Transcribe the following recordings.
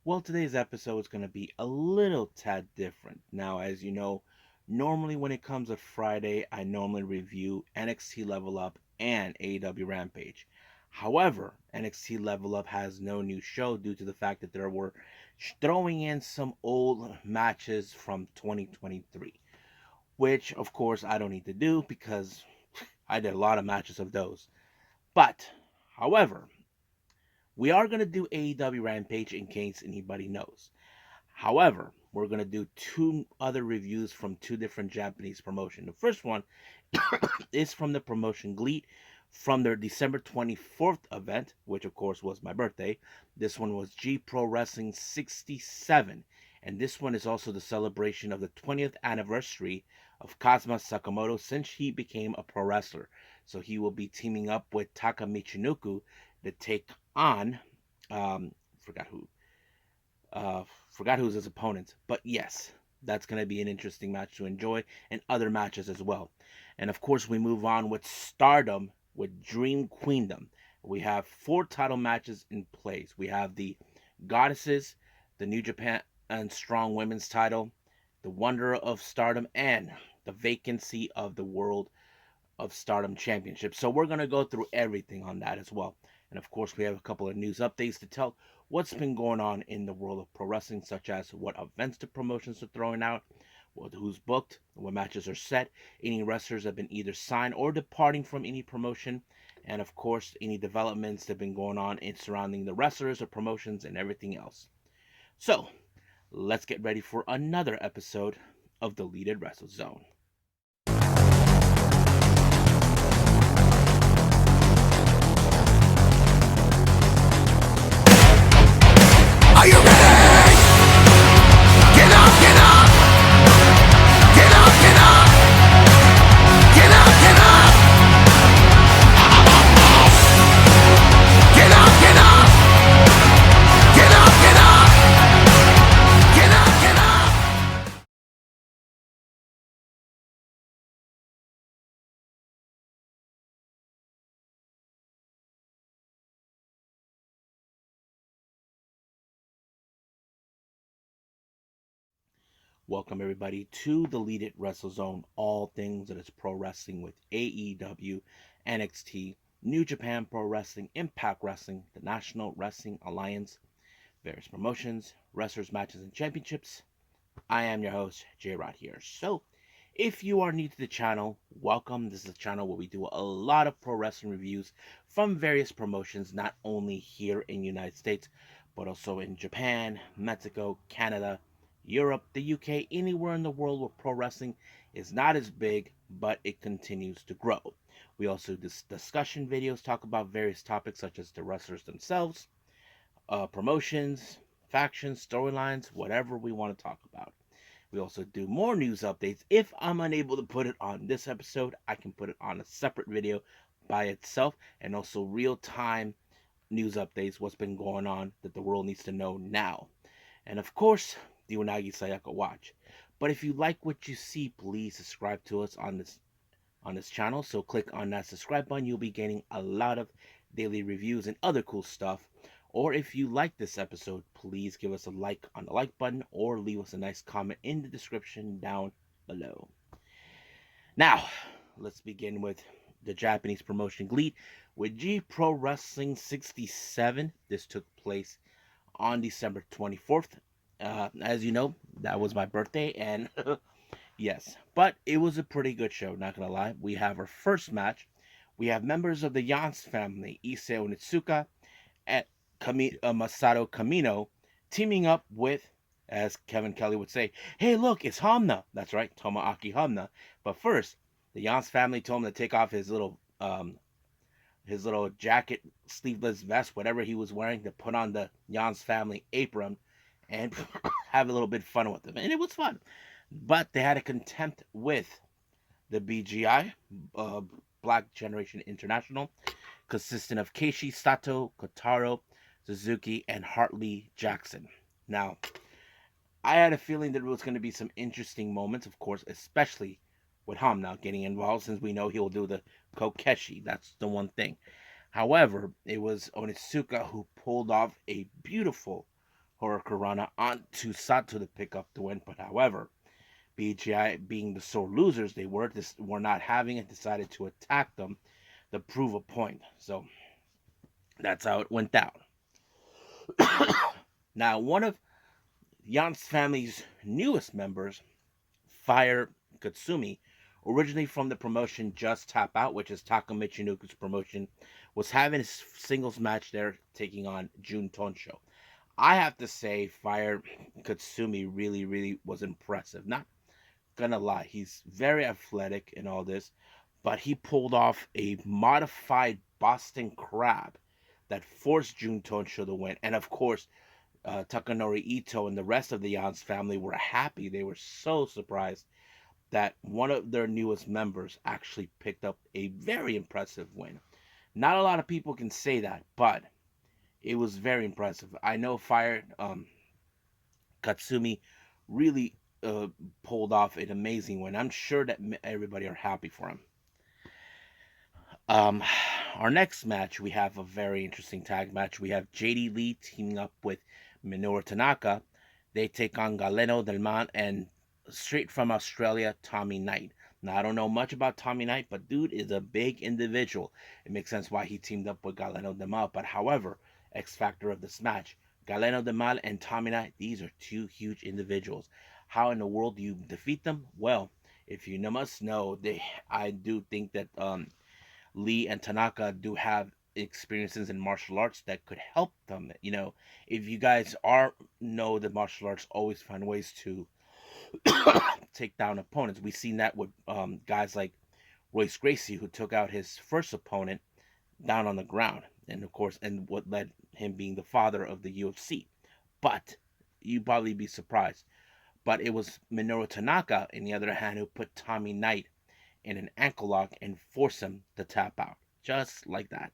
Well, today's episode is going to be a little tad different. Now, as you know, normally when it comes to Friday, I normally review NXT Level Up and AEW Rampage. However, NXT Level Up has no new show due to the fact that there were throwing in some old matches from 2023, which of course I don't need to do because I did a lot of matches of those. But, however, we are going to do AEW Rampage in case anybody knows. However, we're going to do two other reviews from two different Japanese promotions. The first one is from the promotion GLEAT from their December 24th event, which of course was my birthday. This one was G Wrestling 67. And this one is also the celebration of the 20th anniversary of KAZMA Sakamoto since he became a pro wrestler. So he will be teaming up with Taka Michinoku to take on, forgot who, forgot who's his opponent, but yes, that's going to be an interesting match to enjoy, and other matches as well. And of course, we move on with Stardom with Dream Queendom. We have four title matches in place. We have the Goddesses, the New Japan and Strong Women's title, the Wonder of Stardom, and the vacancy of the World of Stardom Championship. So we're going to go through everything on that as well. And of course, we have a couple of news updates to tell what's been going on in the world of pro wrestling, such as what events the promotions are throwing out, who's booked, what matches are set, any wrestlers have been either signed or departing from any promotion, and of course, any developments that have been going on in surrounding the wrestlers or promotions and everything else. So, let's get ready for another episode of the Deleted Wrestle Zone. Are you ready? Get up, get up! Get up, get up! Get up, get up! Get up, get up! Get up, get up! Get up, get up! Welcome everybody to the Deleted Wrestle Zone, all things that is pro wrestling with AEW, NXT, New Japan Pro Wrestling, Impact Wrestling, the National Wrestling Alliance, various promotions, wrestlers, matches, and championships. I am your host, J-Rod here. So, if you are new to the channel, welcome. This is a channel where we do a lot of pro wrestling reviews from various promotions, not only here in the United States, but also in Japan, Mexico, Canada, Europe, the UK, anywhere in the world where pro wrestling is not as big, but it continues to grow. We also do discussion videos, talk about various topics such as the wrestlers themselves, promotions, factions, storylines, whatever we want to talk about. We also do more news updates. If I'm unable to put it on this episode, I can put it on a separate video by itself, and also real-time news updates, what's been going on that the world needs to know now. And of course, the Unagi Sayaka Watch. But if you like what you see, please subscribe to us on this channel. So click on that subscribe button. You'll be getting a lot of daily reviews and other cool stuff. Or if you like this episode, please give us a like on the like button or leave us a nice comment in the description down below. Now, let's begin with the Japanese promotion GLEAT with G Wrestling 67. This took place on December 24th. As you know, that was my birthday, and yes, but it was a pretty good show, not gonna lie. We have our first match. We have members of the Yance family, Issei Onitsuka and Masato Kamino, teaming up with, as Kevin Kelly would say, hey, look, it's Hamna. That's right, Tomoaki Hamna. But first, the Yance family told him to take off his little jacket, sleeveless vest, whatever he was wearing, to put on the Yance family apron and have a little bit of fun with them. And it was fun. But they had a contempt with the BGI, Black Generation International, consisting of Keishi Sato, Kotaro Suzuki, and Hartley Jackson. Now, I had a feeling that there was going to be some interesting moments, of course, especially with Hamna getting involved, since we know he'll do the Kokeshi. That's the one thing. However, it was Onitsuka who pulled off a beautiful Hurricanrana onto Sato to pick up the win. But however, BGI, being the sore losers they were not having it, decided to attack them to prove a point. So that's how it went down. Now, one of Jan's family's newest members, Fire Katsumi, originally from the promotion Just Tap Out, which is Taka Michinoku's promotion, was having a singles match there taking on Jun Tonsho. I have to say, Fire Katsumi really, really was impressive. Not gonna lie, he's very athletic in all this, but he pulled off a modified Boston Crab that forced Jun Tonsho to win. And of course, Takanori Ito and the rest of the Yans family were happy. They were so surprised that one of their newest members actually picked up a very impressive win. Not a lot of people can say that, but it was very impressive. I know Fire Katsumi really pulled off an amazing win. I'm sure that everybody are happy for him. Um, our next match, we have a very interesting tag match. We have JD Lee teaming up with Minoru Tanaka. They take on Galeno Del Mar and straight from Australia, Tommy Knight. Now, I don't know much about Tommy Knight, but dude is a big individual. It makes sense why he teamed up with Galeno Del Mar. But however, X factor of this match, Galeno Del Mar and Tommy Knight, these are two huge individuals. How in the world do you defeat them? Well, if you must know, I do think that Lee and Tanaka do have experiences in martial arts that could help them. If you guys know that martial arts always find ways to take down opponents. We've seen that with guys like Royce Gracie, who took out his first opponent down on the ground, and of course, and what led him being the father of the UFC. But you'd probably be surprised. But it was Minoru Tanaka, on the other hand, who put Tommy Knight in an ankle lock and forced him to tap out. Just like that.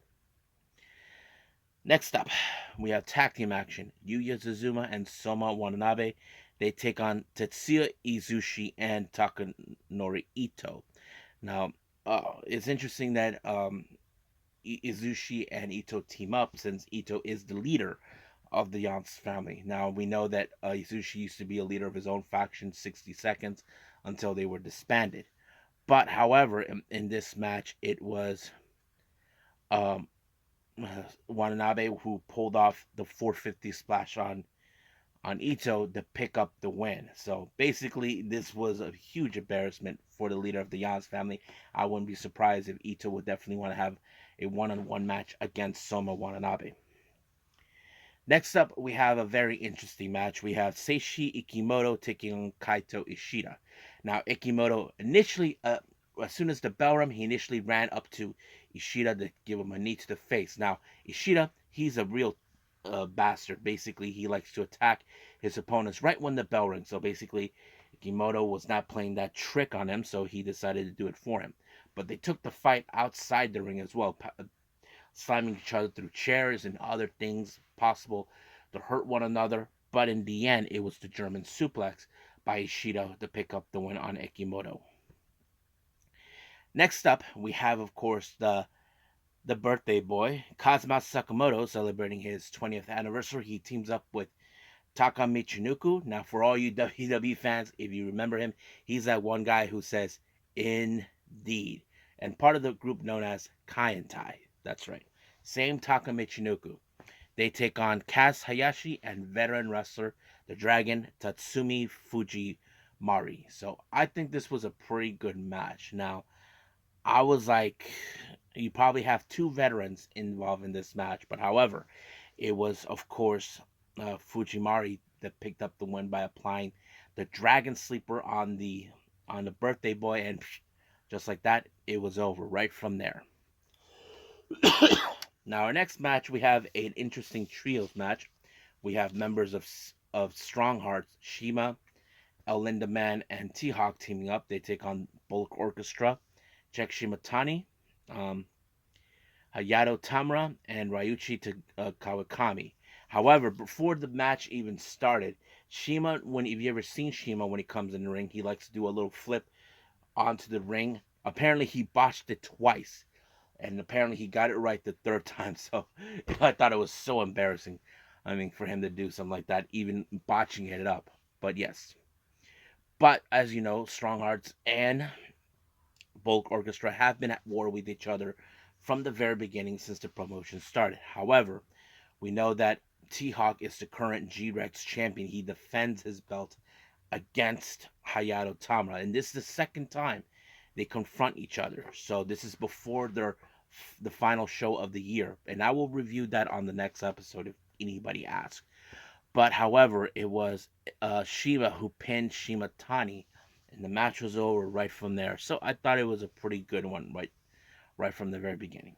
Next up, we have tag team action. Yuya Zazuma and Soma Watanabe. They take on Tetsuya Izushi and Takanori Ito. Now, it's interesting that Izushi and Ito team up since Ito is the leader of the Yance family. Now, we know that Izushi used to be a leader of his own faction, 60 Seconds, until they were disbanded. But however, in this match, it was um, Watanabe who pulled off the 450 splash on Ito to pick up the win. So basically, this was a huge embarrassment for the leader of the Yans family. I wouldn't be surprised if Ito would definitely want to have a one-on-one match against Soma Watanabe. Next up, we have a very interesting match. We have Seishi Ikimoto taking on Kaito Ishida. Now, Ikimoto initially, as soon as the bell rang, he initially ran up to Ishida to give him a knee to the face. Now, Ishida, he's a real bastard. Basically, he likes to attack his opponents right when the bell rings. So basically, Ikimoto was not playing that trick on him, so he decided to do it for him. But they took the fight outside the ring as well, slamming each other through chairs and other things possible to hurt one another. But in the end, it was the German suplex by Ishida to pick up the win on Ikimoto. Next up, we have, of course, the birthday boy, KAZMA Sakamoto, celebrating his 20th anniversary. He teams up with Taka Michinoku. Now, for all you WWE fans, if you remember him, he's that one guy who says, "Indeed," and part of the group known as Kaientai. That's right. Same Taka Michinoku. They take on Kaz Hayashi and veteran wrestler, the Dragon, Tatsumi Fujimari. So I think this was a pretty good match. Now, I was like, you probably have two veterans involved in this match, but however, it was, of course, Fujimari that picked up the win by applying the Dragon Sleeper on the birthday boy, and just like that, it was over right from there. Now, our next match, we have an interesting trios match. We have members of Strong Hearts, Shima, El Linda Man, and T-Hawk teaming up. They take on Bullock Orchestra, Jack Shimatani, Hayato Tamura, and Ryuichi Kawakami. However, before the match even started, Shima, if you ever seen Shima when he comes in the ring, he likes to do a little flip onto the ring. Apparently, he botched it twice, and apparently he got it right the third time. So I thought it was so embarrassing. I mean, for him to do something like that, even botching it up. But yes. But as you know, Strong Hearts and Volk Orchestra have been at war with each other from the very beginning since the promotion started. However, we know that T Hawk is the current G Rex champion. He defends his belt against Hayato Tamura, and this is the second time they confront each other. So this is before the final show of the year, and I will review that on the next episode if anybody asks. But however, it was Shiva who pinned Shimatani, and the match was over right from there. So I thought it was a pretty good one right from the very beginning.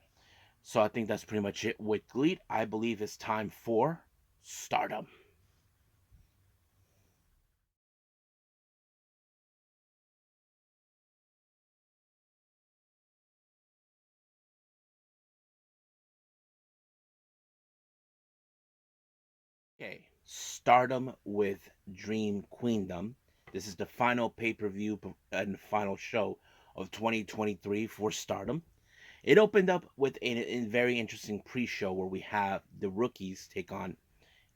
So I think that's pretty much it with GLEAT. I believe it's time for Stardom. Okay, Stardom with Dream Queendom. This is the final pay-per-view and final show of 2023 for Stardom. It opened up with a very interesting pre-show where we have the rookies take on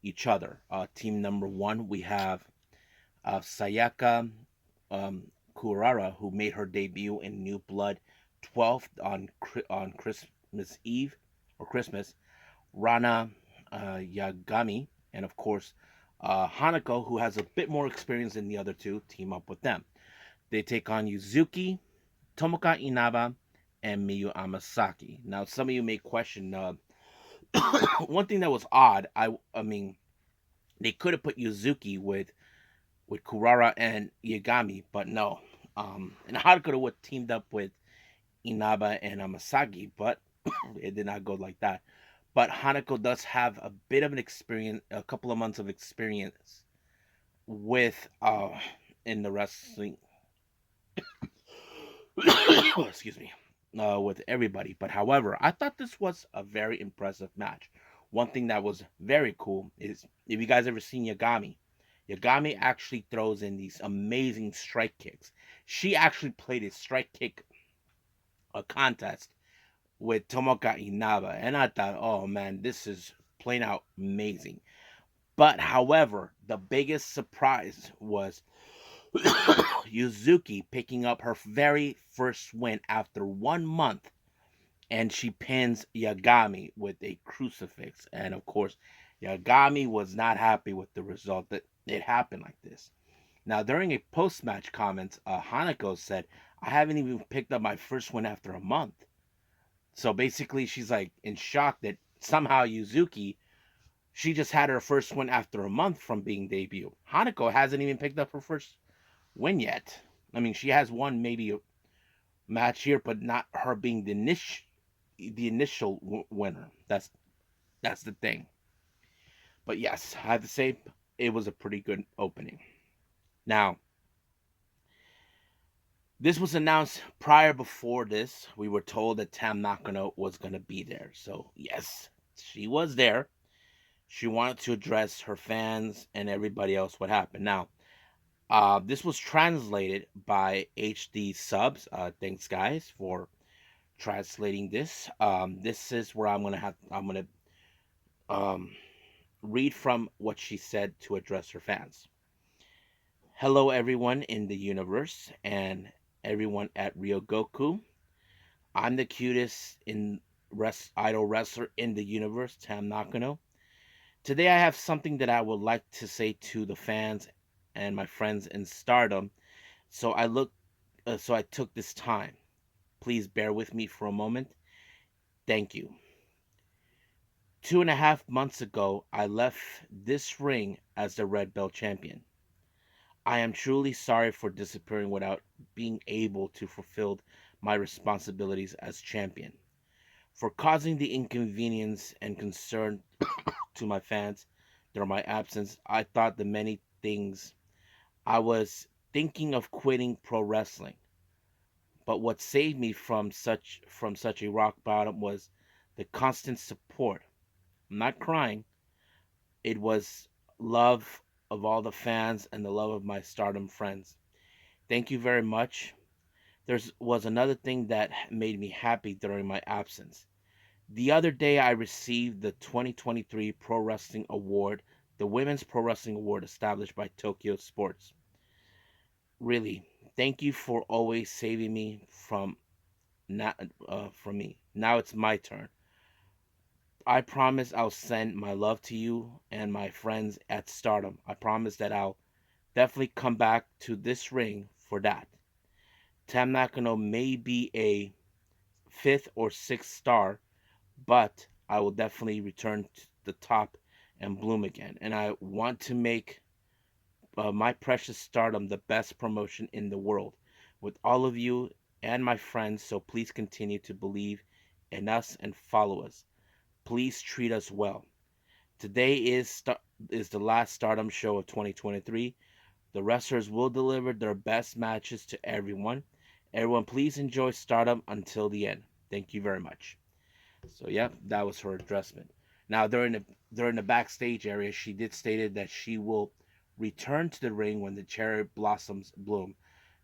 each other. Team number one, we have Sayaka Kurara, who made her debut in New Blood 12th on Christmas Eve or Christmas. Rana Yagami, and of course Hanako, who has a bit more experience than the other two, team up with them. They take on Yuzuki, Tomoka Inaba, and Miyu Amasaki. Now, some of you may question one thing that was odd. I mean, they could have put Yuzuki with Kurara and Yagami, but no. And Hanako would have teamed up with Inaba and Amasaki, but it did not go like that. But Hanako does have a bit of an experience, a couple of months of experience with in the wrestling. Excuse me, with everybody. But however, I thought this was a very impressive match. One thing that was very cool is if you guys ever seen Yagami, Yagami actually throws in these amazing strike kicks. She actually played a strike kick a contest with Tomoka Inaba, and I thought, oh man, this is plain out amazing. But however, the biggest surprise was Yuzuki picking up her very first win after 1 month, and she pins Yagami with a crucifix. And of course, Yagami was not happy with the result that it happened like this. Now, during a post match comments, Hanako said, I haven't even picked up my first win after a month. So basically, she's like in shock that somehow Yuzuki, she just had her first win after a month from being debuted. Hanako hasn't even picked up her first win yet. I mean, she has won maybe a match here, but not her being the initial winner. That's the thing. But yes, I have to say it was a pretty good opening. Now, this was announced prior before this. We were told that Tam Nakano was going to be there. So, yes, she was there. She wanted to address her fans and everybody else what happened. Now, this was translated by HD Subs. Thanks, guys, for translating this. This is where I'm gonna read from what she said to address her fans. Hello, everyone in the universe and everyone at Ryogoku. I'm the cutest idol wrestler in the universe, Tam Nakano. Today, I have something that I would like to say to the fans and my friends in Stardom. So I took this time. Please bear with me for a moment. Thank you. 2.5 months ago, I left this ring as the Red Belt champion. I am truly sorry for disappearing without being able to fulfill my responsibilities as champion, for causing the inconvenience and concern to my fans during my absence. I thought the many things. I was thinking of quitting pro wrestling, but what saved me from such a rock bottom was the constant support. I'm not crying. It was love of all the fans and the love of my Stardom friends. Thank you very much. There was another thing that made me happy during my absence. The other day, I received the 2023 Pro Wrestling Award, the Women's Pro Wrestling Award established by Tokyo Sports. Really, thank you for always saving me from me. Now it's my turn. I promise I'll send my love to you and my friends at Stardom. I promise that I'll definitely come back to this ring for that. Tam Nakano may be a fifth or sixth star, but I will definitely return to the top and bloom again. And I want to make my precious Stardom the best promotion in the world with all of you and my friends. So please continue to believe in us and follow us. Please treat us well. Today is the last Stardom show of 2023. The wrestlers will deliver their best matches to everyone. Everyone, please enjoy Stardom until the end. Thank you very much. So, yeah, that was her addressment. Now, during the backstage area, she did stated that she will return to the ring when the cherry blossoms bloom.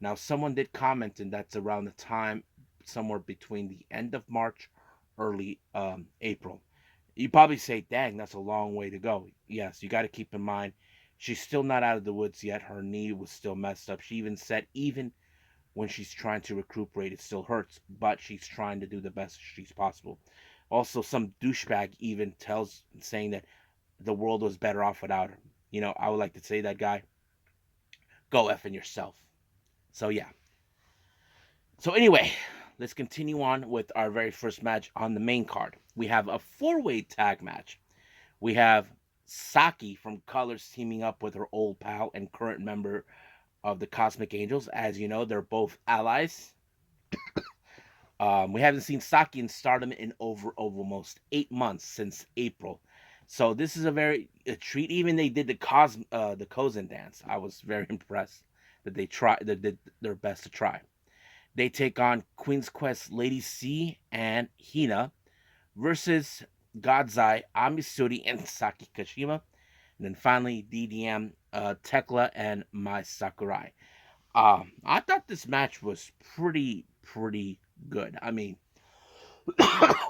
Now, someone did comment, and that's around the time somewhere between the end of March, early April. You probably say, dang, that's a long way to go. Yes, you got to keep in mind, she's still not out of the woods yet. Her knee was still messed up. She even said, even when she's trying to recuperate, it still hurts, but she's trying to do the best she's possible. Also, some douchebag even saying that the world was better off without her. You know, I would like to say that guy, go effing yourself. So, yeah. So, anyway, let's continue on with our very first match on the main card. We have a four-way tag match. We have Saki from Colors teaming up with her old pal and current member of the Cosmic Angels. As you know, they're both allies. We haven't seen Saki in Stardom in over almost 8 months since April. So this is a treat. Even they did the Kozen dance. I was very impressed that they did their best to try. They take on Queen's Quest Lady C and Hina versus Godzai, Amisuri, and Saki Kashima. And then finally, DDM, Tekla, and Mai Sakurai. I thought this match was pretty good. I mean,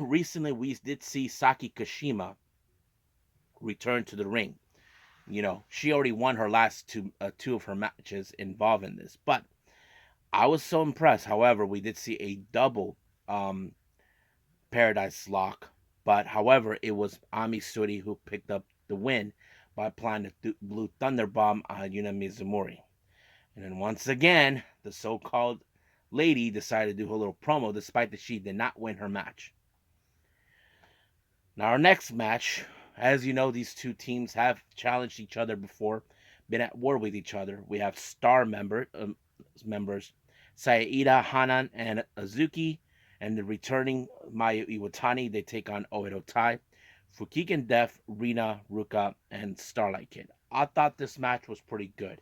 recently we did see Saki Kashima return to the ring. You know, she already won her last two of her matches involved in this, but I was so impressed. However, we did see a double um, Paradise Lock, but however, it was Ami Suri who picked up the win by applying the Blue Thunder Bomb on Yuna Mizumori. And then once again, the so-called lady decided to do her little promo despite that she did not win her match. Now our next match, as you know, these two teams have challenged each other before, been at war with each other. We have members Saida Hanan and Azuki, and the returning Mayu Iwatani. They take on Oedo Tai, Fukigen Death, Rina, Ruka, and Starlight Kid. I thought this match was pretty good.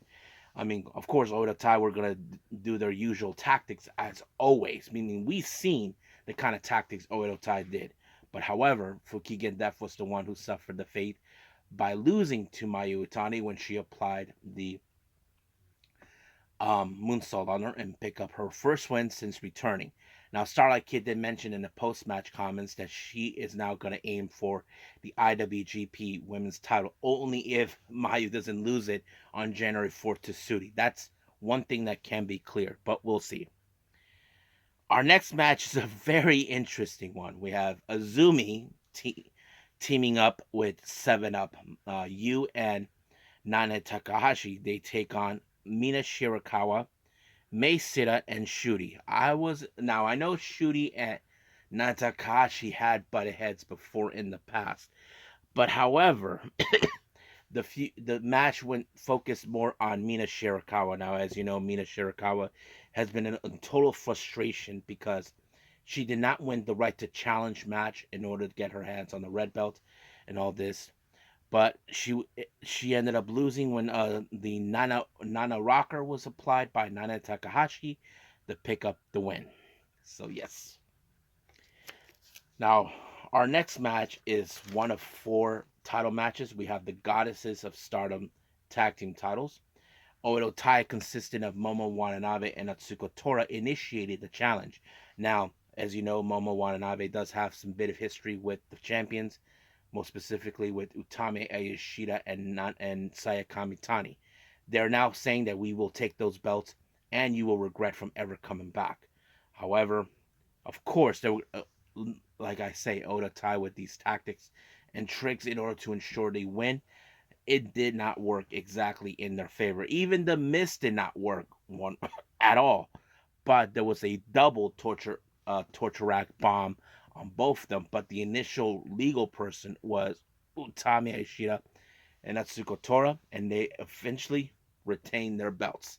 I mean, of course, Oedo Tai were going to do their usual tactics as always, meaning we've seen the kind of tactics Oedo Tai did. But however, Fukigen Death was the one who suffered the fate by losing to Mayu Iwatani when she applied the moonsault on her and pick up her first win since returning. Now, Starlight Kid did mention in the post-match comments that she is now going to aim for the IWGP Women's title only if Mayu doesn't lose it on January 4th to Sudi. That's one thing that can be clear, but we'll see. Our next match is a very interesting one. We have Azumi teaming up with 7-Up. Yu and Nana Takahashi, they take on Mina Shirakawa, Mei Sita, and Shuri. I know Shuri and Natakashi had butted heads before in the past, but however, the match went focused more on Mina Shirakawa. Now, as you know, Mina Shirakawa has been in total frustration because she did not win the right to challenge match in order to get her hands on the red belt and all this. But she ended up losing when the Nana Rocker was applied by Nana Takahashi to pick up the win. So yes. Now our next match is one of 4 title matches. We have the Goddesses of Stardom tag team titles. Oedo Tai, consisting of Momo Watanabe and Atsuko Tora, initiated the challenge. Now, As you know, Momo Watanabe does have some bit of history with the champions, most specifically with Utami Ayashida and Saya Kamitani. They're now saying that we will take those belts and you will regret from ever coming back. However, of course, there like I say, Oda tie with these tactics and tricks in order to ensure they win. It did not work exactly in their favor. Even the Mist did not work one at all. But there was a double torture rack bomb on both of them. But the initial legal person was Utami Ishida and Natsuko Tora, and they eventually retained their belts.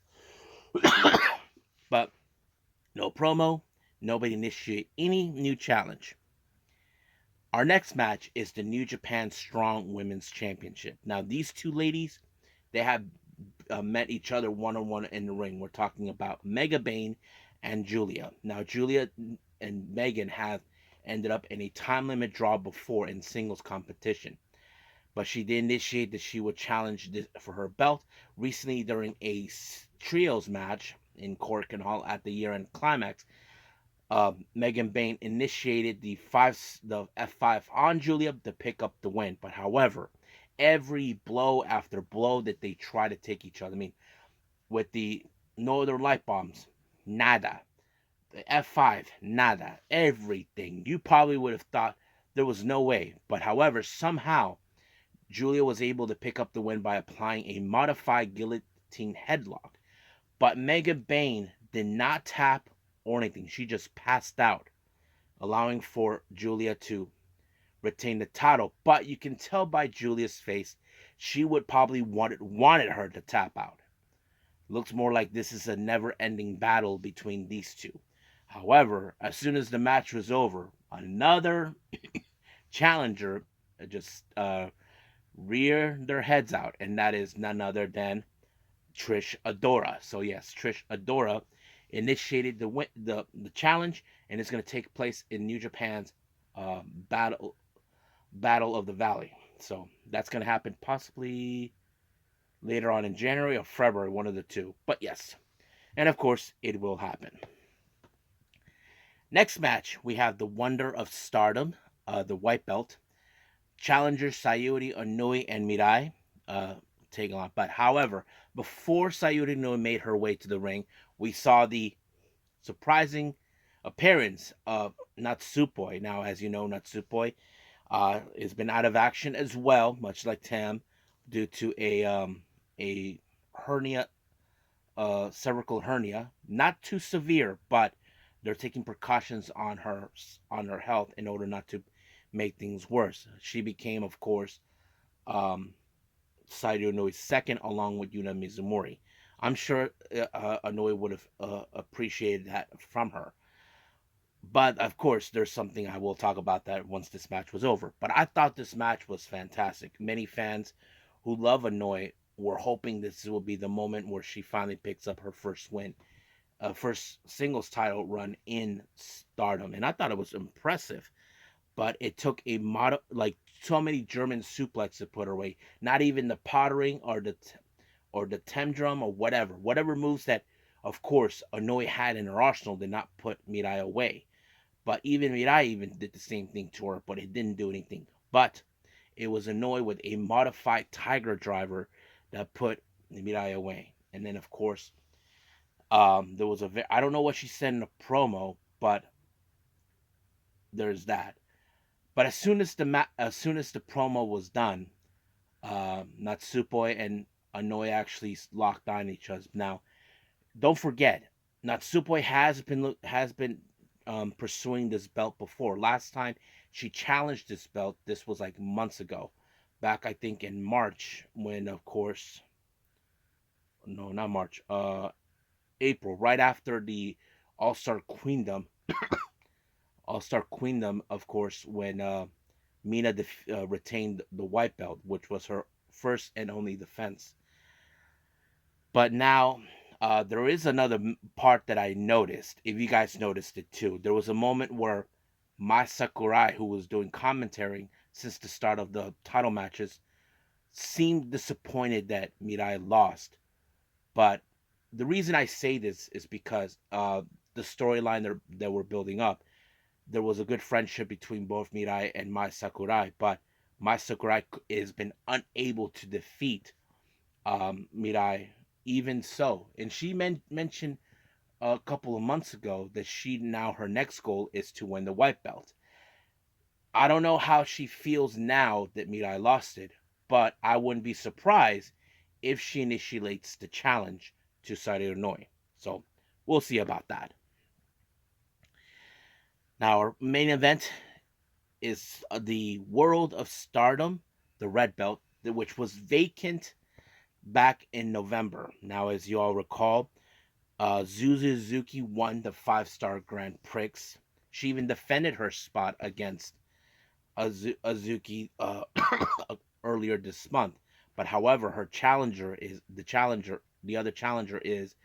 But no promo, nobody initiate any new challenge. Our next match is the New Japan Strong Women's Championship. Now, these two ladies, they have met each other one-on-one in the ring. We're talking about Mega Bane and Julia. Now, Julia and Megan have ended up in a time limit draw before in singles competition, but she did initiate that she would challenge for her belt recently during a trios match in Korakuen Hall at the year-end climax. Megan Bain initiated the F5 on Julia to pick up the win. But however, every blow after blow that they try to take each other, I mean, with the Northern Light Bombs, nada. The F5, nada. Everything. You probably would have thought there was no way. But however, somehow Julia was able to pick up the win by applying a modified guillotine headlock. But Megan Bain did not tap or anything. She just passed out, allowing for Julia to retain the title. But you can tell by Julia's face, she would probably wanted her to tap out. Looks more like this is a never-ending battle between these two. However, as soon as the match was over, another challenger just reared their heads out, and that is none other than Trish Adora. So yes, Trish Adora initiated the challenge, and it's going to take place in New Japan's uh, battle of the Valley. So that's going to happen possibly later on in January or February, one of the two. But yes, and of course it will happen. Next match, we have the Wonder of Stardom, the white belt. Challengers Sayuri Onoi and Mirai taking on. But however, before Sayuri Onoi made her way to the ring, we saw the surprising appearance of Natsupoi. Now, as you know, Natsupoi has been out of action as well, much like Tam, due to a hernia, cervical hernia. Not too severe, but they're taking precautions on her health in order not to make things worse. She became, of course, Saito Inoi's second, along with Yuna Mizumori. I'm sure Inoue would have appreciated that from her. But of course, there's something I will talk about that once this match was over. But I thought this match was fantastic. Many fans who love Inoue were hoping this will be the moment where she finally picks up her first win, first singles title run in Stardom. And I thought it was impressive. But it took like so many German suplexes to put her away. Not even the pottering or the temdrum or whatever moves that, of course, Inoue had in her arsenal did not put Mirai away. But even Mirai even did the same thing to her, but it didn't do anything. But it was Inoue with a modified Tiger Driver that put Mirai away. And then, of course, there was I don't know what she said in the promo, but there's that. But as soon as the promo was done, Natsupoi and Inoue actually locked on each other. Now, don't forget, Natsupoi has been pursuing this belt before. Last time she challenged this belt, this was like months ago, back I think in March, when of course, no, not March, April, right after the All Star Queendom, of course, when Mina retained the white belt, which was her first and only defense. But now there is another part that I noticed. If you guys noticed it too, there was a moment where Mai Sakurai, who was doing commentary since the start of the title matches, seemed disappointed that Mirai lost. But the reason I say this is because the storyline that we're building up. there was a good friendship between both Mirai and Mai Sakurai, but Mai Sakurai has been unable to defeat Mirai even so. And she mentioned a couple of months ago that her next goal is to win the white belt. I don't know how she feels now that Mirai lost it, but I wouldn't be surprised if she initiates the challenge to Saito Noi. So we'll see about that. Now, our main event is the World of Stardom, the red belt, which was vacant back in November. Now, as you all recall, Suzuki won the 5-star Grand Prix. She even defended her spot against Azuki earlier this month. But however, the other challenger is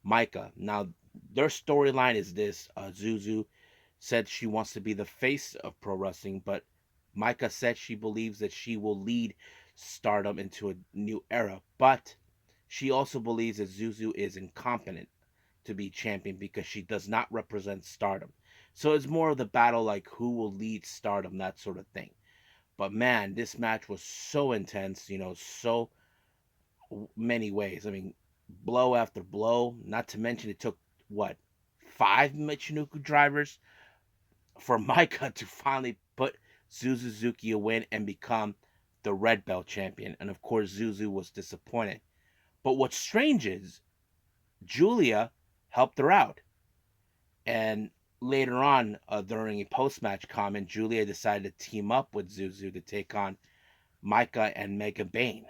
Micah. Now, their storyline is this: Zuzu said she wants to be the face of pro wrestling, but Micah said she believes that she will lead Stardom into a new era. But she also believes that Zuzu is incompetent to be champion because she does not represent Stardom. So it's more of the battle like who will lead Stardom, that sort of thing. But man, this match was so intense, so many ways. I mean, blow after blow. Not to mention it took what, 5 Michinoku drivers for Micah to finally put Suzuki a win and become the red belt champion. And of course, Zuzu was disappointed. But what's strange is Julia helped her out. And later on, during a post-match comment, Julia decided to team up with Zuzu to take on Micah and Mega Bane,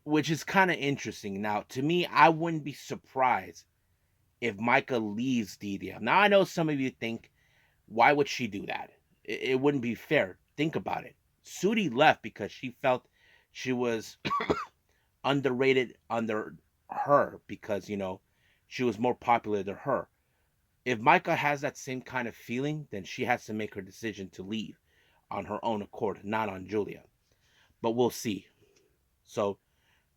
which is kind of interesting. Now, to me, I wouldn't be surprised if Micah leaves DDM. Now, I know some of you think, why would she do that? It wouldn't be fair. Think about it. Sudi left because she felt she was underrated under her because, she was more popular than her. If Micah has that same kind of feeling, then she has to make her decision to leave on her own accord, not on Julia. But we'll see. So,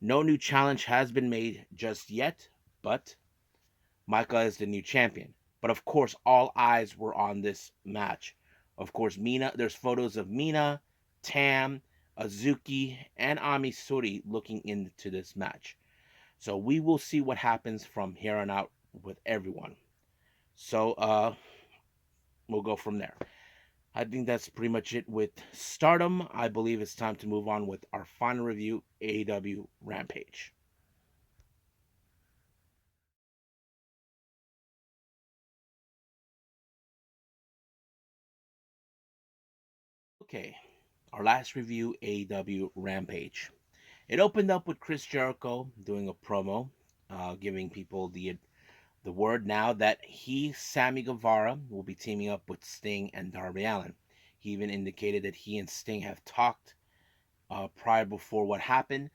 no new challenge has been made just yet, but Micah is the new champion. But of course, all eyes were on this match. Of course, there's photos of Mina, Tam, Azuki, and Ami Suri looking into this match. So we will see what happens from here on out with everyone. So we'll go from there. I think that's pretty much it with Stardom. I believe it's time to move on with our final review, AEW Rampage. Okay, our last review, AEW Rampage. It opened up with Chris Jericho doing a promo, giving people the word now that Sammy Guevara, will be teaming up with Sting and Darby Allin. He even indicated that he and Sting have talked prior before what happened,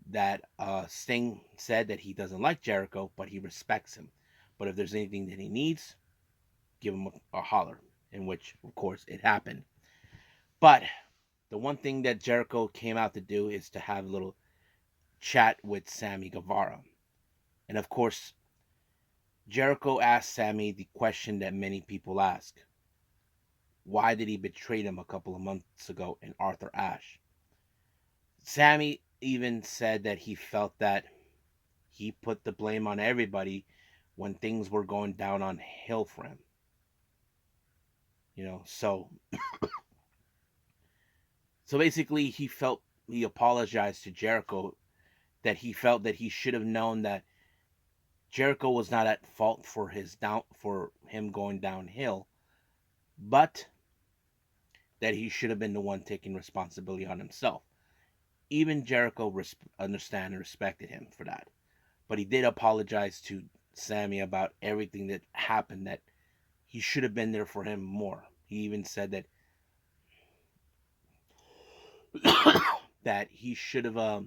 that Sting said that he doesn't like Jericho, but he respects him. But if there's anything that he needs, give him a holler, in which, of course, it happened. But the one thing that Jericho came out to do is to have a little chat with Sammy Guevara. And of course, Jericho asked Sammy the question that many people ask: why did he betray him a couple of months ago in Arthur Ashe? Sammy even said that he felt that he put the blame on everybody when things were going down on hill for him. So basically he apologized to Jericho, that he felt that he should have known that Jericho was not at fault for him going downhill, but that he should have been the one taking responsibility on himself. Even Jericho understood and respected him for that. But he did apologize to Sammy about everything that happened, that he should have been there for him more. He even said that that he should have I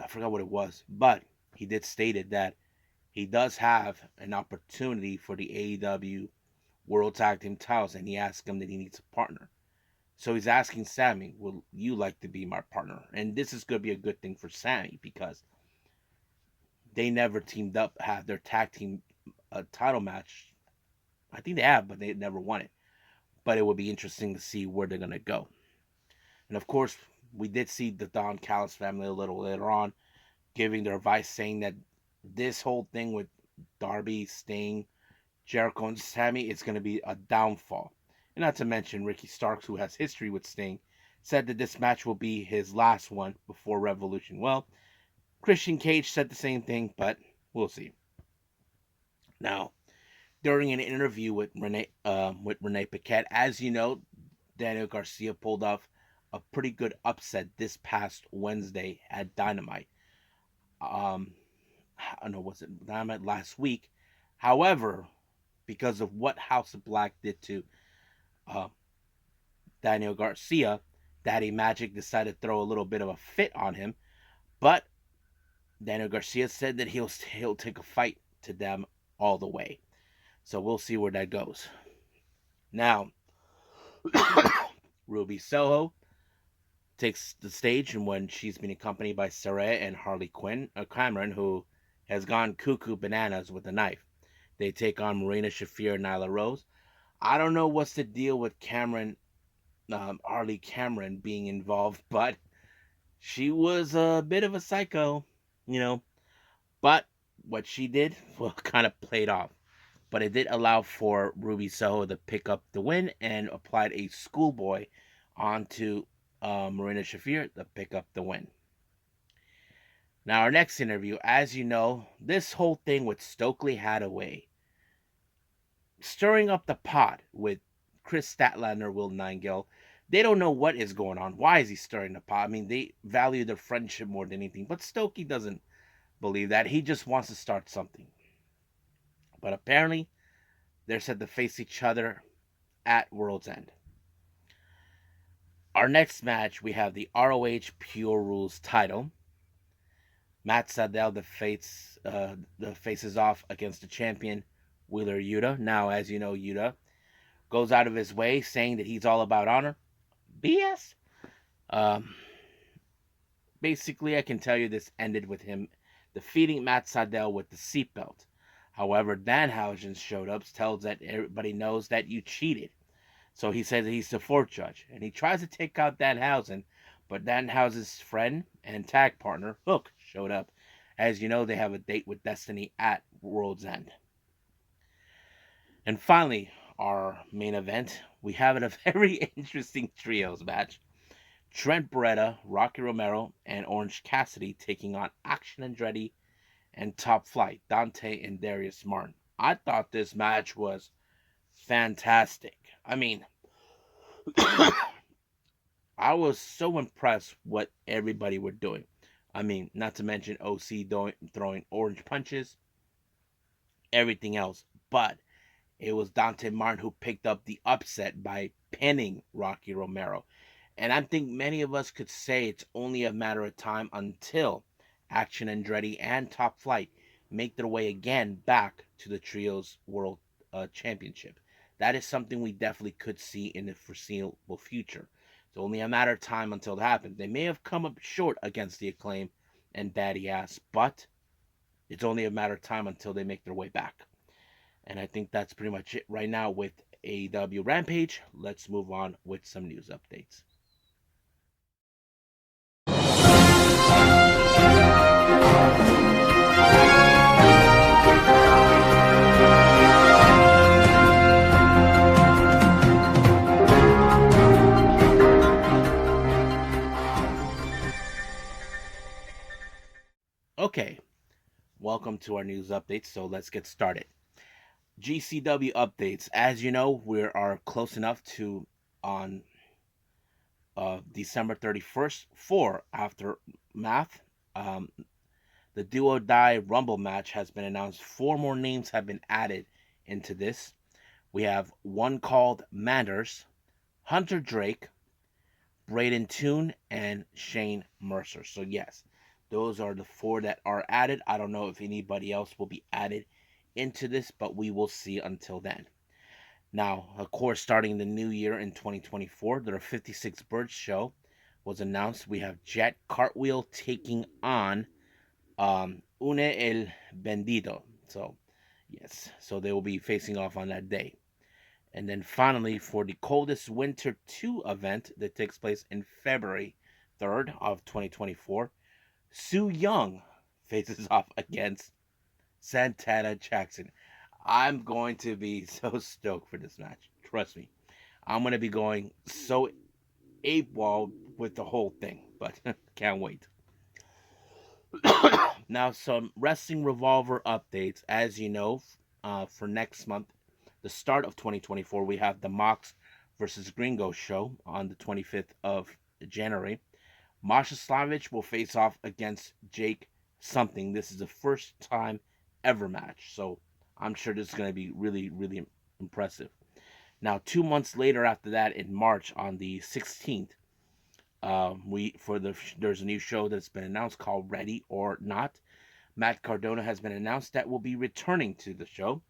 forgot what it was, but he did stated that he does have an opportunity for the AEW World Tag Team titles, and he asked him that he needs a partner. So he's asking Sammy, "Will you like to be my partner?" And this is going to be a good thing for Sammy because they never teamed up, have their tag team title match I think they have, but they never won it. But it would be interesting to see where they're gonna go. And of course, we did see the Don Callis family a little later on giving their advice, saying that this whole thing with Darby, Sting, Jericho, and Sammy is going to be a downfall. And not to mention Ricky Starks, who has history with Sting, said that this match will be his last one before Revolution. Well, Christian Cage said the same thing, but we'll see. Now, during an interview with Renee Paquette, as you know, Daniel Garcia pulled off a pretty good upset this past Wednesday at Dynamite. I don't know, was it Dynamite last week? However, because of what House of Black did to uh, Daniel Garcia, Daddy Magic decided to throw a little bit of a fit on him. But Daniel Garcia said that he'll take a fight to them all the way. So we'll see where that goes. Now, Ruby Soho takes the stage, and when she's been accompanied by Saraya and Harley Cameron, who has gone cuckoo bananas with a knife. They take on Marina Shafir and Nyla Rose. I don't know what's the deal with Harley Cameron being involved, but she was a bit of a psycho, you know. But what she did, well, kind of played off. But it did allow for Ruby Soho to pick up the win and applied a schoolboy onto Marina Shafir to pick up the win. Now, our next interview, as you know, this whole thing with Stokely Hathaway stirring up the pot with Chris Statlander, Will Nightingale. They don't know what is going on. Why is he stirring the pot? I mean, they value their friendship more than anything. But Stokely doesn't believe that. He just wants to start something. But apparently, they're set to face each other at World's End. Our next match, we have the ROH Pure Rules title. Matt Sydal faces off against the champion, Wheeler Yuta. Now, as you know, Yuta goes out of his way saying that he's all about honor. BS. Basically, I can tell you this ended with him defeating Matt Sydal with the seatbelt. However, Danhausen showed up, tells that everybody knows that you cheated. So he says that he's the fourth judge. And he tries to take out Danhausen, but Danhausen's friend and tag partner, Hook, showed up. As you know, they have a date with Destiny at World's End. And finally, our main event, we have a very interesting trios match. Trent Beretta, Rocky Romero, and Orange Cassidy taking on Action Andretti and Top Flight, Dante and Darius Martin. I thought this match was fantastic. I mean, I was so impressed what everybody were doing. I mean, not to mention OC throwing orange punches, everything else. But it was Dante Martin who picked up the upset by pinning Rocky Romero. And I think many of us could say it's only a matter of time until Action Andretti and Top Flight make their way again back to the Trios World Championship. That is something we definitely could see in the foreseeable future. It's only a matter of time until it happens. They may have come up short against the Acclaim and Daddy Ass, but it's only a matter of time until they make their way back. And I think that's pretty much it right now with AEW Rampage. Let's move on with some news updates. Okay, welcome to our news updates. So let's get started. GCW updates. As you know, we are close enough to on December 31st for Aftermath. The Do or Die Rumble match has been announced. 4 more names have been added into this. We have one called Manders, Hunter Drake, Braden Toon, and Shane Mercer. So yes, those are the 4 that are added. I don't know if anybody else will be added into this, but we will see until then. Now, of course, starting the new year in 2024, the 56 Birds show was announced. We have Jet Cartwheel taking on Une El Bendito. So, yes, so they will be facing off on that day. And then finally, for the Coldest Winter 2 event that takes place in February 3rd of 2024, Su Young faces off against Santana Jackson. I'm going to be so stoked for this match. Trust me. I'm going to be going so ape wall with the whole thing, but can't wait. Now, some Wrestling Revolver updates. As you know, for next month, the start of 2024, we have the Mox versus Gringo show on the 25th of January. Masha Slamovich will face off against Jake something. This is the first time ever match, so I'm sure this is going to be really, really impressive. Now, 2 months later, after that, in March on the 16th, there's a new show that's been announced called Ready or Not. Matt Cardona has been announced that will be returning to the show.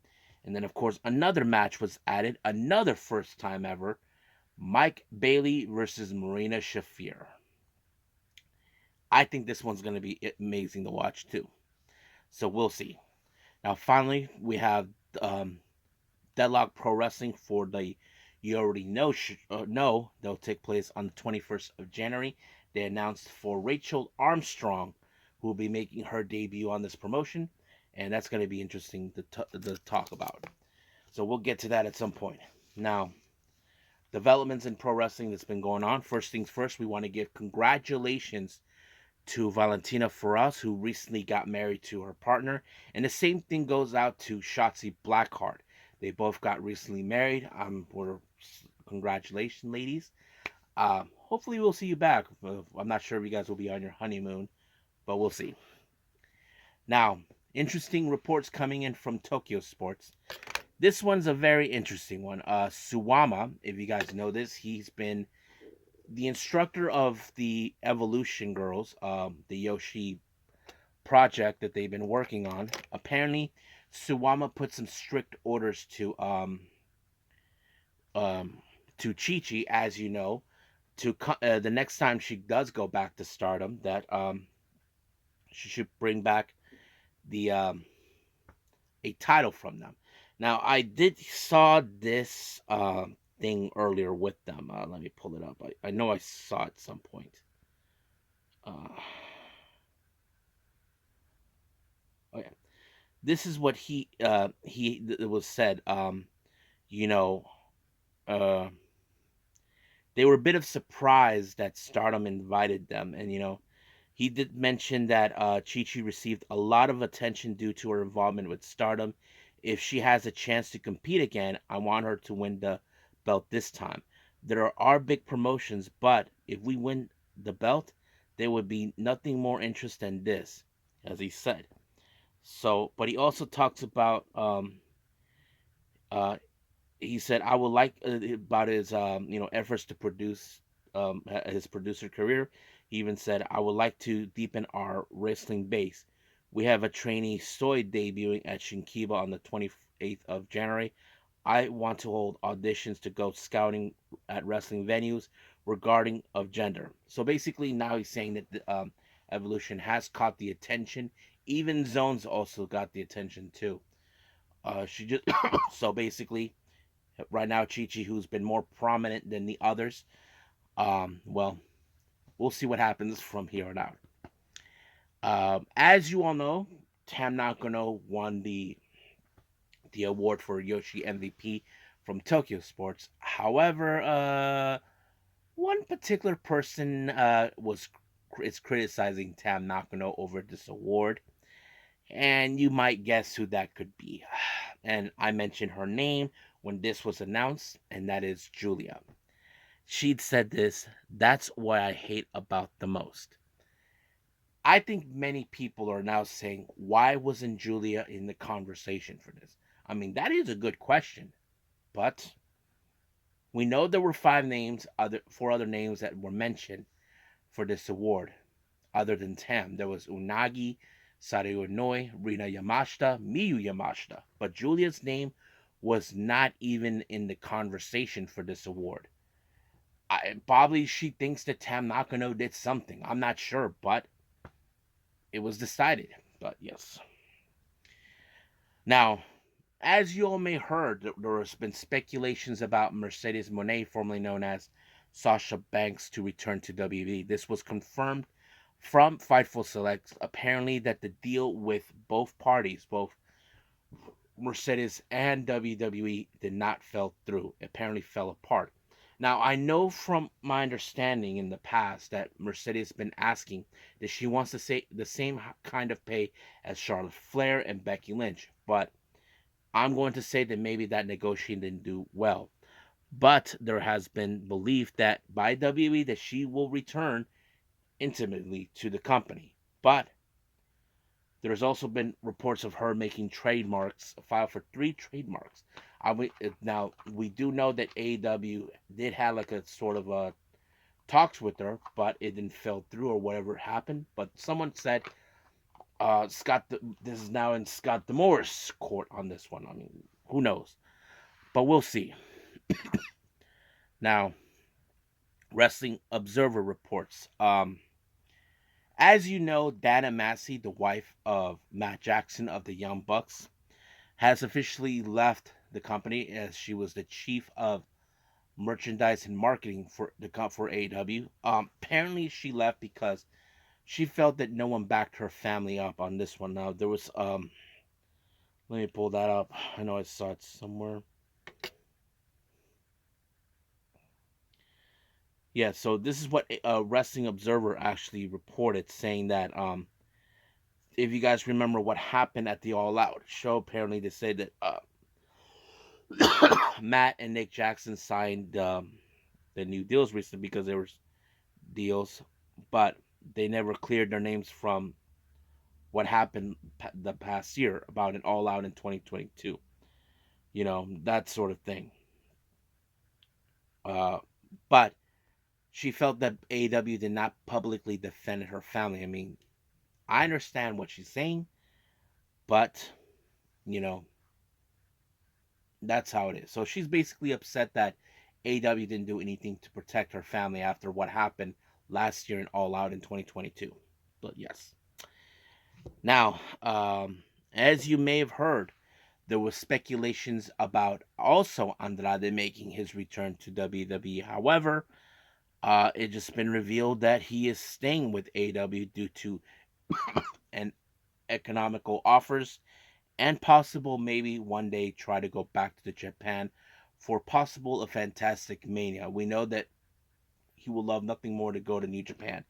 And then, of course, another match was added, another first time ever, Mike Bailey versus Marina Shafir. I think this one's going to be amazing to watch too. So we'll see. Now, finally, we have Deadlock Pro Wrestling for the You Already Know they'll take place on the 21st of January. They announced for Rachel Armstrong, who will be making her debut on this promotion, and that's going to be interesting to talk about. So we'll get to that at some point. Now, developments in pro wrestling that's been going on. First things first, we want to give congratulations to Valentina Feroz, who recently got married to her partner. And the same thing goes out to Shotzi Blackheart. They both got recently married. Congratulations, ladies. Hopefully, we'll see you back. I'm not sure if you guys will be on your honeymoon, but we'll see. Now, interesting reports coming in from Tokyo Sports. This one's a very interesting one. Suwama, if you guys know this, he's been the instructor of the Evolution Girls, the Yoshi project that they've been working on. Apparently, Suwama put some strict orders to Chi-Chi, as you know, to the next time she does go back to Stardom, that she should bring back the a title from them. Now, I did saw this thing earlier with them. Let me pull it up. I know I saw it at some point. Oh yeah, this is what it was said. You know, uh, they were a bit of surprise that Stardom invited them, and he did mention that Chi-Chi received a lot of attention due to her involvement with Stardom. If she has a chance to compete again, I want her to win the belt this time. There are big promotions, but if we win the belt, there would be nothing more interest than this, as he said. So, but he also talks about uh, he said, I would like about his efforts to produce his producer career. He even said, I would like to deepen our wrestling base. We have a trainee Soy debuting at Shinkiba on the 28th of January. I want to hold auditions to go scouting at wrestling venues regarding of gender. So basically, now he's saying that the, Evolution has caught the attention. Even Zones also got the attention too. She just so basically right now, Chi-Chi, who's been more prominent than the others. Well, we'll see what happens from here on out. As you all know, Tam Nakano won the award for Yoshi MVP from Tokyo Sports. However, one particular person is criticizing Tam Nakano over this award, and you might guess who that could be. And I mentioned her name when this was announced, and that is Julia. She'd said this, that's what I hate about the most. I think many people are now saying, why wasn't Julia in the conversation for this? I mean, that is a good question, but we know there were four other names that were mentioned for this award, other than Tam. There was Unagi, Sario Noi, Rina Yamashita, Miyu Yamashita, but Julia's name was not even in the conversation for this award. Probably she thinks that Tam Nakano did something. I'm not sure, but it was decided. But yes. Now, as you all may heard, there has been speculations about Mercedes Moné, formerly known as Sasha Banks, to return to WWE. This was confirmed from Fightful Select, apparently, that the deal with both parties, both Mercedes and WWE, did not fell through. It apparently fell apart. Now, I know from my understanding in the past that Mercedes has been asking that she wants to say the same kind of pay as Charlotte Flair and Becky Lynch, but I'm going to say that maybe that negotiation didn't do well. But there has been belief that by WWE that she will return intimately to the company. But there's also been reports of her making trademarks, filed for 3 trademarks. Now we do know that AEW did have like a sort of a talks with her, but it didn't fell through or whatever happened. But someone said this is now in Scott D'Amore's court on this one. I mean, who knows? But we'll see. Now, Wrestling Observer reports. As you know, Dana Massey, the wife of Matt Jackson of the Young Bucks, has officially left the company as she was the chief of merchandise and marketing for AEW. Apparently, she left because she felt that no one backed her family up on this one. Now there was let me pull that up. I know I saw it somewhere. Yeah, so this is what Wrestling Observer actually reported, saying that if you guys remember what happened at the All Out show, apparently they said that Matt and Nick Jackson signed the new deals recently because there was deals, but they never cleared their names from what happened the past year about an All Out in 2022. You know, that sort of thing. But she felt that AEW did not publicly defend her family. I mean, I understand what she's saying, but, you know, that's how it is. So she's basically upset that AEW didn't do anything to protect her family after what happened last year in All Out in 2022. But yes. Now, as you may have heard, there was speculations about also Andrade making his return to WWE. However, it just been revealed that he is staying with AEW due to an economical offers and possible maybe one day try to go back to Japan for possible a Fantastic Mania. We know that he will love nothing more to go to New Japan.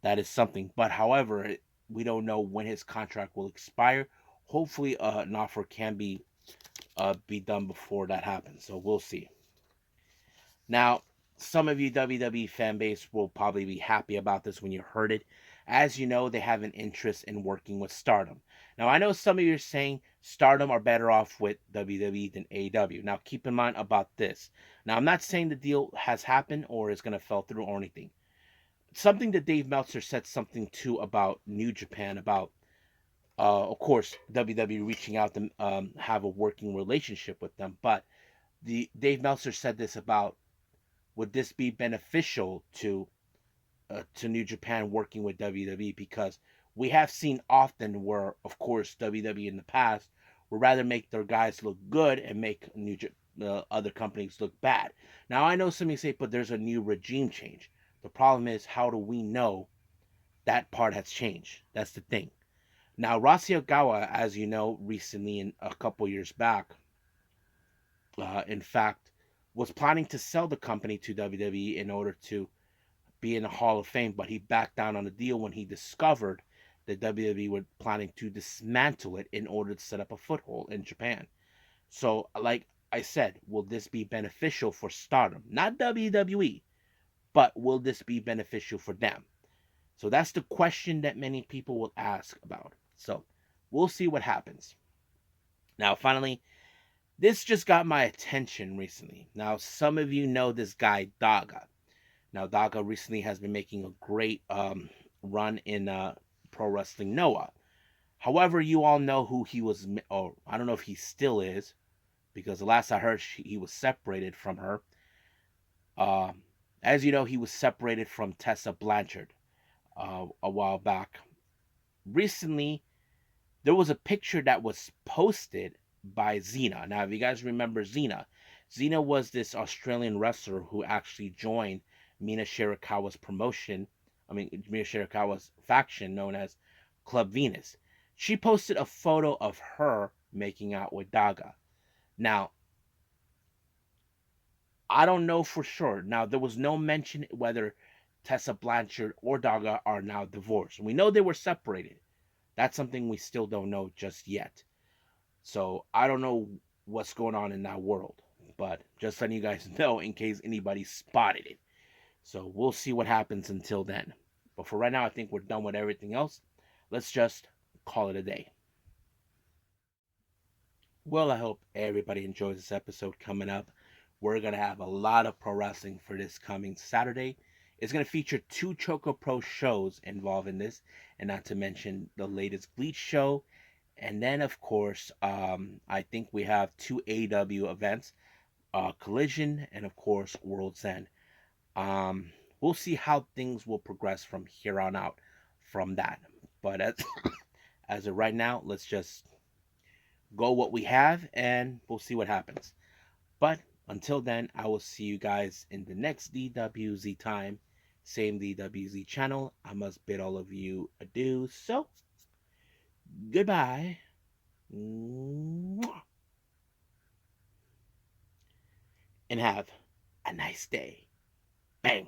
That is something. But however, we don't know when his contract will expire. Hopefully, an offer can be done before that happens. So we'll see. Now, some of you WWE fan base will probably be happy about this when you heard it. As you know, they have an interest in working with Stardom. Now, I know some of you are saying Stardom are better off with WWE than AEW. Now, keep in mind about this. Now, I'm not saying the deal has happened or is going to fall through or anything. Something that Dave Meltzer said something too about New Japan, about, of course, WWE reaching out to have a working relationship with them. But Dave Meltzer said this about, would this be beneficial to New Japan working with WWE? Because we have seen often where, of course, WWE in the past would rather make their guys look good and make other companies look bad. Now, I know some of you say, but there's a new regime change. The problem is, how do we know that part has changed? That's the thing. Now, Rossy Ogawa, as you know, recently, in a couple years back, in fact, was planning to sell the company to WWE in order to be in the Hall of Fame, but he backed down on the deal when he discovered that WWE were planning to dismantle it in order to set up a foothold in Japan. So, like I said, will this be beneficial for Stardom? Not WWE, but will this be beneficial for them? So that's the question that many people will ask about. So we'll see what happens. Now, finally, this just got my attention recently. Now, some of you know this guy, Daga. Now, Daga recently has been making a great run in Pro Wrestling Noah. However, you all know who he was, or I don't know if he still is, because the last I heard, he was separated from her. As you know, he was separated from Tessa Blanchard a while back. Recently, there was a picture that was posted by Xena. Now, if you guys remember Xena, Xena was this Australian wrestler who actually joined Mina Shirakawa's promotion. I mean, Mina Shirakawa's faction known as Club Venus. She posted a photo of her making out with Daga. Now, I don't know for sure. Now, there was no mention whether Tessa Blanchard or Daga are now divorced. We know they were separated. That's something we still don't know just yet. So I don't know what's going on in that world. But just letting you guys know in case anybody spotted it. So we'll see what happens until then. But for right now, I think we're done with everything else. Let's just call it a day. Well, I hope everybody enjoys this episode coming up. We're going to have a lot of pro wrestling for this coming Saturday. It's going to feature 2 Choco Pro shows involved in this, and not to mention the latest GLEAT show. And then, of course, I think we have 2 AEW events, Collision and, of course, World's End. We'll see how things will progress from here on out from that. But as of right now, let's just go what we have and we'll see what happens. But until then, I will see you guys in the next DWZ time. Same DWZ channel. I must bid all of you adieu. So, goodbye. And have a nice day. Bang.